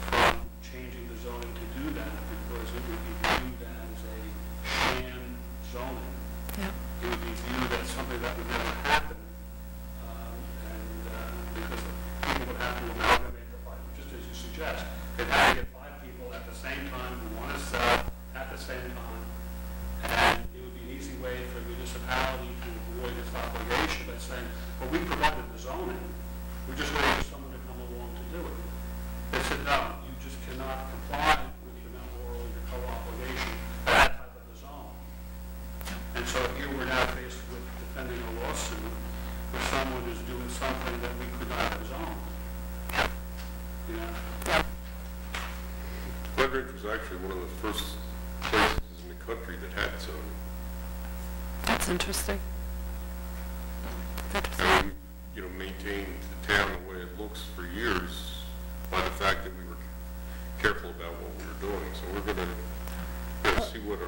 from changing the zoning to do that because it would be viewed as a sham zoning. Yeah. It would be viewed as something that would never happen, because people would have to amalgamate the 5, just as you suggest. They'd have to get 5 people at the same time who want to sell at the the same time. And it would be an easy way for a municipality to avoid its obligation by saying, well, we provided the zoning, we're just waiting for someone to come along to do it. They said, no, you just cannot comply with your mental or your co-obligation for that type of a zone. And so here we're now faced with defending a lawsuit where someone is doing something that we could not have zoned. You know? Glen Ridge was actually one of the first places in the country that had zoning. That's interesting. That's interesting. And we, maintained the town the way it looks for years by the fact that we were careful about what we were doing. So we're going to see what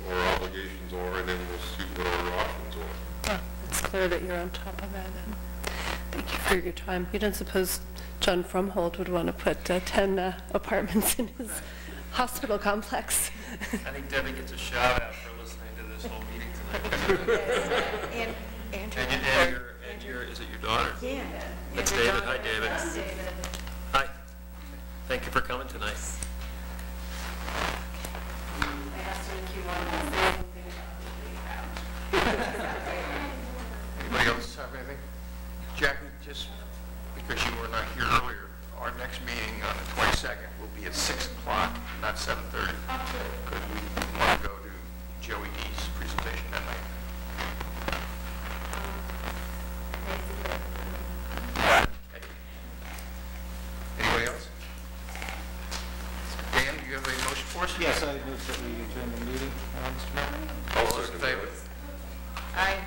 our obligations are, and then we'll see what our options are. Yeah, it's clear that you're on top of that, and thank you for your time. You don't suppose John Fromhold would want to put 10 apartments in his hospital complex? I think Debbie gets a shout out for listening to this whole meeting tonight. And your, is it your daughter? Yeah. That's David. Hi, David. Hi. Thank you for coming tonight. Anybody else have anything? Jackie, just because you were not here earlier, our next meeting on the 22nd will be at 6 o'clock, not 7:30. Because we want to go to Joey D's presentation that night. Okay. Anybody else? Dan, do you have a motion for us? Yes, I move that we adjourn the meeting, Mr. Mayor. I'll All those in second favor? that. Aye.